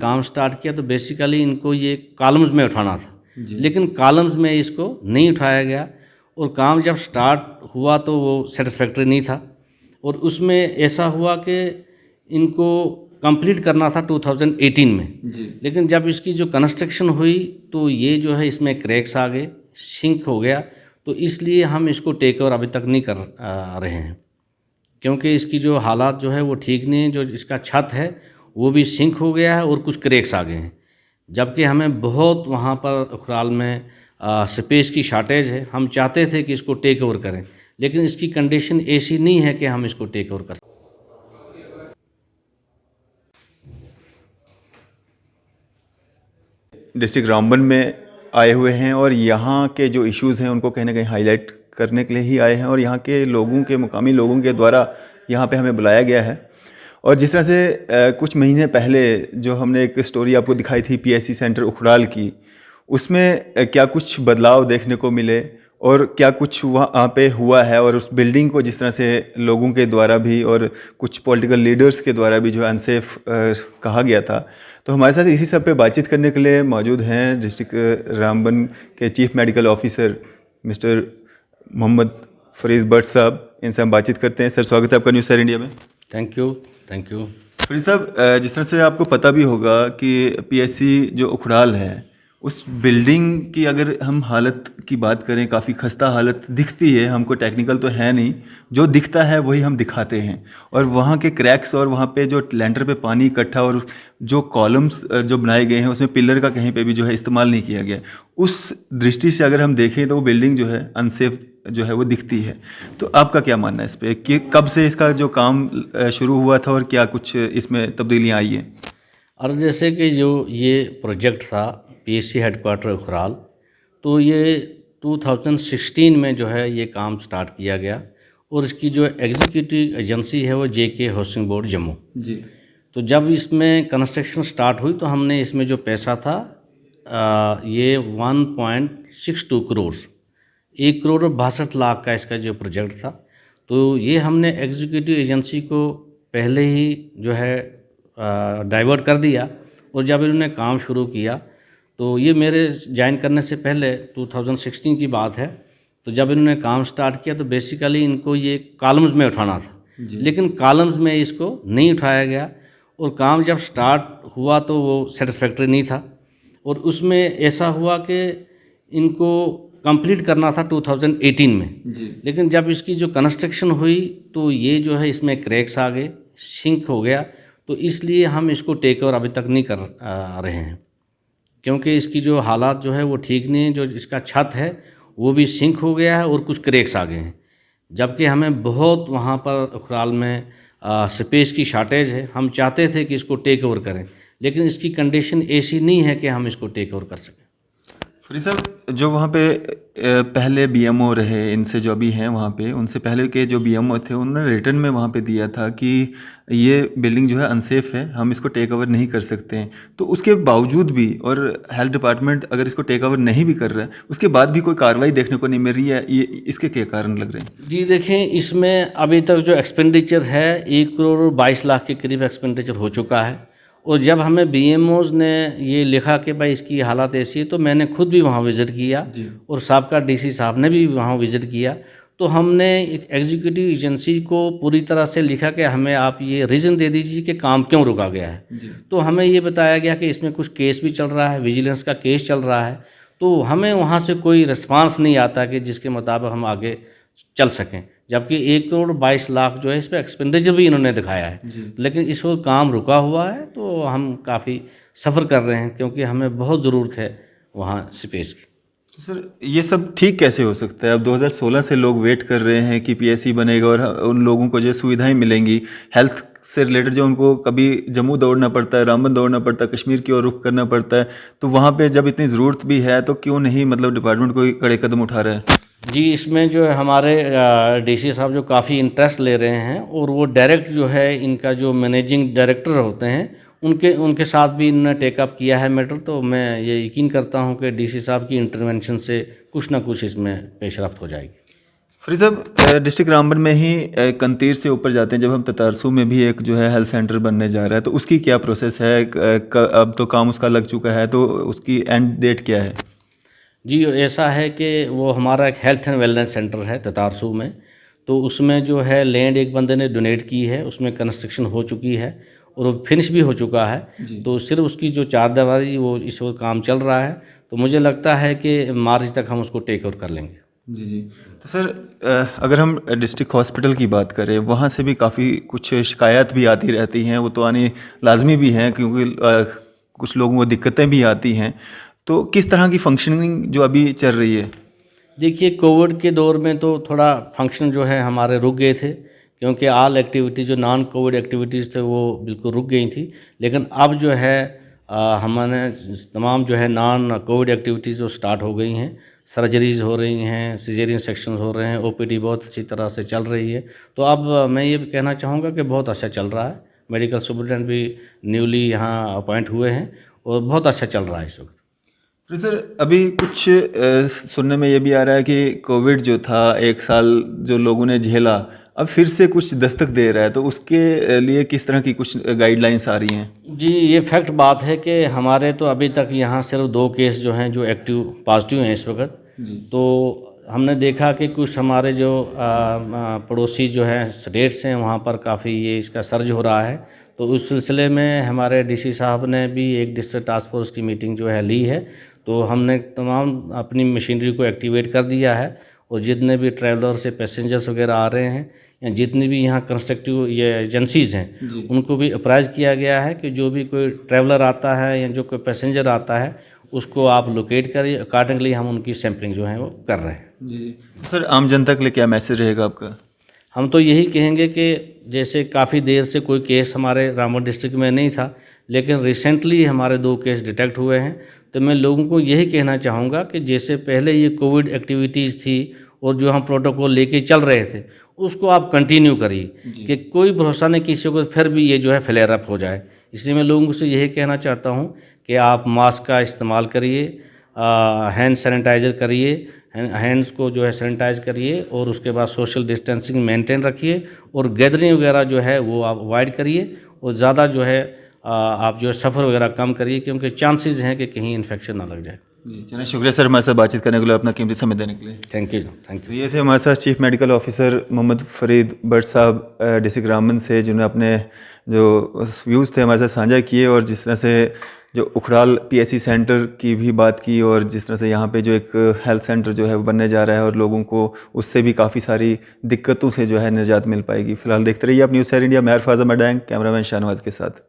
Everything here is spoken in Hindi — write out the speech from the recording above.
काम स्टार्ट किया तो बेसिकली इनको ये कॉलम्स में उठाना था, लेकिन कॉलम्स में इसको नहीं उठाया गया और काम जब स्टार्ट हुआ तो वो सेटिस्फैक्ट्री नहीं था और उसमें ऐसा हुआ कि इनको कंप्लीट करना था 2018 में लेकिन जब इसकी जो कंस्ट्रक्शन हुई तो ये जो है इसमें क्रैक्स आ गए, सिंक हो गया, तो इसलिए हम इसको टेक ओवर अभी तक नहीं कर रहे हैं क्योंकि इसकी जो हालात जो है वो ठीक नहीं है। जो इसका छत है वो भी सिंक हो गया है और कुछ क्रैक्स आ गए हैं, जबकि हमें बहुत वहाँ पर उखराल में स्पेस की शार्टेज है। हम चाहते थे कि इसको टेक ओवर करें लेकिन इसकी कंडीशन ऐसी नहीं है कि हम इसको टेक ओवर कर सकें। डिस्ट्रिक्ट रामबन में आए हुए हैं और यहाँ के जो इश्यूज़ हैं उनको कहीं ना कहीं हाईलाइट करने के लिए ही आए हैं और यहाँ के लोगों के मुकामी लोगों के द्वारा यहाँ पे हमें बुलाया गया है। और जिस तरह से कुछ महीने पहले जो हमने एक स्टोरी आपको दिखाई थी पीएससी सेंटर उखराल की, उसमें क्या कुछ बदलाव देखने को मिले और क्या कुछ वहाँ पे हुआ है और उस बिल्डिंग को जिस तरह से लोगों के द्वारा भी और कुछ पॉलिटिकल लीडर्स के द्वारा भी जो अनसेफ कहा गया था। तो हमारे साथ इसी सब पे बातचीत करने के लिए मौजूद हैं डिस्ट्रिक्ट रामबन के chief medical officer mister Mohammad Farid Bhatt साहब। इनसे हम बातचीत करते हैं। सर, स्वागत है आपका न्यूज़ सर इंडिया में। Thank you. फरीद साहब, जिस तरह से आपको पता भी होगा कि पीएससी जो उखराल है उस बिल्डिंग की अगर हम हालत की बात करें, काफ़ी खस्ता हालत दिखती है हमको। टेक्निकल तो है नहीं, जो दिखता है वही हम दिखाते हैं। और वहाँ के क्रैक्स और वहाँ पे जो लेंटर पे पानी इकट्ठा और जो कॉलम्स जो बनाए गए हैं उसमें पिलर का कहीं पे भी जो है इस्तेमाल नहीं किया गया। उस दृष्टि से अगर हम देखें तो वो बिल्डिंग जो है अनसेफ जो है वो दिखती है। तो आपका क्या मानना है इस पर कि कब से इसका जो काम शुरू हुआ था और क्या कुछ इसमें तब्दीलियाँ आई हैं? और जैसे कि जो ये प्रोजेक्ट था पीएससी हेडक्वार्टर उखराल, तो ये 2016 में जो है ये काम स्टार्ट किया गया और इसकी जो एग्जीक्यूटिव एजेंसी है वो जेके हाउसिंग बोर्ड जम्मू जी। तो जब इसमें कंस्ट्रक्शन स्टार्ट हुई तो हमने इसमें जो पैसा था ये 1.62 करोड़ 1,62,00,000 का इसका जो प्रोजेक्ट था। तो ये हमने एग्जीक्यूटिव एजेंसी को पहले ही जो है डाइवर्ट कर दिया और जब इन्होंने काम शुरू किया तो ये मेरे ज्वाइन करने से पहले 2016 की बात है। तो जब इन्होंने काम स्टार्ट किया तो बेसिकली इनको ये कॉलम्स में उठाना था, लेकिन कॉलम्स में इसको नहीं उठाया गया और काम जब स्टार्ट हुआ तो वो सेटिस्फैक्ट्री नहीं था और उसमें ऐसा हुआ कि इनको कंप्लीट करना था 2018 में लेकिन जब इसकी जो कंस्ट्रक्शन हुई तो ये जो है इसमें क्रैक्स आ गए, सिंक हो गया, तो इसलिए हम इसको टेक ओवर अभी तक नहीं कर रहे हैं क्योंकि इसकी जो हालात जो है वो ठीक नहीं है। जो इसका छत है वो भी सिंक हो गया है और कुछ क्रैक्स आ गए हैं, जबकि हमें बहुत वहाँ पर उखराल में स्पेस की शार्टेज है। हम चाहते थे कि इसको टेक ओवर करें लेकिन इसकी कंडीशन ऐसी नहीं है कि हम इसको टेक ओवर कर सकें। फरीद साहब, जो वहाँ पे पहले बीएमओ रहे, इनसे जो अभी हैं वहाँ पे, उनसे पहले के जो बीएमओ थे उन्होंने रिटर्न में वहाँ पे दिया था कि ये बिल्डिंग जो है अनसेफ है, हम इसको टेक ओवर नहीं कर सकते हैं। तो उसके बावजूद भी और हेल्थ डिपार्टमेंट अगर इसको टेक ओवर नहीं भी कर रहा है उसके बाद भी कोई कार्रवाई देखने को नहीं मिल रही है, ये इसके क्या कारण लग रहे हैं? जी देखें, इसमें अभी तक जो एक्सपेंडिचर है 1,22,00,000 के करीब एक्सपेंडिचर हो चुका है और जब हमें बीएमओज़ ने ये लिखा कि भाई इसकी हालत ऐसी है तो मैंने खुद भी वहाँ विज़िट किया और साहब डीसी साहब ने भी वहाँ विज़िट किया। तो हमने एक एग्जीक्यूटिव एजेंसी को पूरी तरह से लिखा कि हमें आप ये रीज़न दे दीजिए कि काम क्यों रुका गया है। तो हमें ये बताया गया कि इसमें कुछ केस भी चल रहा है, विजिलेंस का केस चल रहा है, तो हमें वहाँ से कोई रिस्पांस नहीं आता कि जिसके मुताबिक हम आगे चल सकें। जबकि 1,22,00,000 जो है इस पर एक्सपेंडिचर भी इन्होंने दिखाया है, लेकिन इस वक्त काम रुका हुआ है तो हम काफ़ी सफ़र कर रहे हैं क्योंकि हमें बहुत ज़रूरत है वहाँ स्पेस की। तो सर, ये सब ठीक कैसे हो सकता है? अब 2016 से लोग वेट कर रहे हैं कि पीएससी बनेगा और उन लोगों को जो सुविधाएं मिलेंगी हेल्थ से रिलेटेड, जो उनको कभी जम्मू दौड़ना पड़ता है, रामबन दौड़ना पड़ता है, कश्मीर की ओर रुख करना पड़ता है, तो वहाँ पे जब इतनी ज़रूरत भी है तो क्यों नहीं मतलब डिपार्टमेंट कोई कड़े कदम उठा रहा है? जी, इसमें जो है हमारे डीसी साहब जो काफ़ी इंटरेस्ट ले रहे हैं और वो डायरेक्ट जो है इनका जो मैनेजिंग डायरेक्टर होते हैं उनके साथ भी इन्होंने टेकअप किया है मैटर। तो मैं ये यकीन करता हूँ कि डीसी साहब की इंटरवेंशन से कुछ ना कुछ इसमें पेशरफ्त हो जाएगी। फरीद साहब, डिस्ट्रिक्ट रामबन में ही कंतीर से ऊपर जाते हैं, जब हम ततारसू में भी एक जो है हेल्थ सेंटर बनने जा रहा है, तो उसकी क्या प्रोसेस है? अब तो काम उसका लग चुका है, तो उसकी एंड डेट क्या है? जी, ऐसा है कि वो हमारा एक हेल्थ एंड वेलनेस सेंटर है ततारसू में। तो उसमें जो है लैंड एक बंदे ने डोनेट की है, उसमें कंस्ट्रक्शन हो चुकी है और वो फिनिश भी हो चुका है। तो सिर्फ उसकी जो चारदीवारी वो इस वक्त काम चल रहा है। तो मुझे लगता है कि मार्च तक हम उसको टेक ओवर कर लेंगे। जी जी। तो सर, अगर हम डिस्ट्रिक्ट हॉस्पिटल की बात करें, वहाँ से भी काफ़ी कुछ शिकायत भी आती रहती हैं, वो तो आनी लाजमी भी हैं, क्योंकि कुछ लोगों को दिक्कतें भी आती हैं। तो किस तरह की फंक्शनिंग जो अभी चल रही है? देखिए, कोविड के दौर में तो थोड़ा फंक्शन जो है हमारे रुक गए थे, क्योंकि ऑल एक्टिविटी जो नॉन कोविड एक्टिविटीज़ थे वो बिल्कुल रुक गई थी। लेकिन अब जो है हमने तमाम जो है नॉन कोविड एक्टिविटीज़ वो स्टार्ट हो गई हैं। सर्जरीज़ हो रही हैं, सिजेरियन सेक्शन हो रहे हैं, ओपीडी बहुत अच्छी तरह से चल रही है। तो अब मैं ये भी कहना चाहूँगा कि बहुत अच्छा चल रहा है। मेडिकल सुपरिटेंडेंट भी न्यूली यहाँ अपॉइंट हुए हैं और बहुत अच्छा चल रहा है इस वक्त। तो सर, अभी कुछ सुनने में ये भी आ रहा है कि कोविड जो था, 1 साल जो लोगों ने झेला, अब फिर से कुछ दस्तक दे रहा है, तो उसके लिए किस तरह की कुछ गाइडलाइंस आ रही हैं? जी, ये फैक्ट बात है कि हमारे तो अभी तक यहाँ सिर्फ 2 केस जो हैं जो एक्टिव पॉजिटिव हैं इस वक्त। तो हमने देखा कि कुछ हमारे जो पड़ोसी जो हैं स्टेट्स हैं, वहाँ पर काफ़ी ये इसका सर्ज हो रहा है। तो उस सिलसिले में हमारे डीसी साहब ने भी एक डिस्ट्रिक्ट टास्क फोर्स की मीटिंग जो है ली है। तो हमने तमाम अपनी मशीनरी को एक्टिवेट कर दिया है और जितने भी ट्रैवलर से पैसेंजर्स वगैरह आ रहे हैं या जितनी भी यहाँ कंस्ट्रक्टिव ये एजेंसीज़ हैं, उनको भी अप्राइज किया गया है कि जो भी कोई ट्रैवलर आता है या जो कोई पैसेंजर आता है उसको आप लोकेट करिए। अकॉर्डिंगली हम उनकी सैम्पलिंग जो है वो कर रहे हैं। जी। सर, आम जनता के लिए क्या मैसेज रहेगा आपका? हम तो यही कहेंगे कि जैसे काफ़ी देर से कोई केस हमारे रामबन डिस्ट्रिक्ट में नहीं था, लेकिन रिसेंटली हमारे 2 केस डिटेक्ट हुए हैं। तो मैं लोगों को यही कहना चाहूँगा कि जैसे पहले ये कोविड एक्टिविटीज़ थी और जो हम प्रोटोकॉल लेके चल रहे थे, उसको आप कंटिन्यू करिए कि कोई भरोसा नहीं किसी को फिर भी ये जो है फ्लेयर अप हो जाए। इसलिए मैं लोगों से यही कहना चाहता हूँ कि आप मास्क का इस्तेमाल करिए, हैंड सैनिटाइज़र करिए, हैंड्स को जो है सैनिटाइज करिए और उसके बाद सोशल डिस्टेंसिंग मेंटेन रखिए और गैदरिंग वगैरह जो है वो आप अवॉइड करिए और ज़्यादा जो है आप जो है सफ़र वगैरह कम करिए, क्योंकि चांसेस हैं कि कहीं इन्फेक्शन ना लग जाए। जी, चलिए, शुक्रिया सर हमारे साथ बातचीत करने के लिए, अपना कीमती समय देने के लिए। थैंक यू, थैंक तो यू। ये थे हमारे साथ chief medical officer Mohammad Farid Bhatt साहब डिस्ट्रिक्ट रामबन से, जिन्होंने अपने जो व्यूज़ थे हमारे साथ साझा किए, और जिस तरह से जो उखराल पीएससी सेंटर की भी बात की, और जिस तरह से यहाँ पे जो एक हेल्थ सेंटर जो है वो बनने जा रहा है और लोगों को उससे भी काफ़ी सारी दिक्कतों से जो है निजात मिल पाएगी। फिलहाल देखते रहिए आप न्यूज़ शेयर इंडिया। मैं अरफाज़ अहमद, कैमरामैन शाहनवाज के साथ।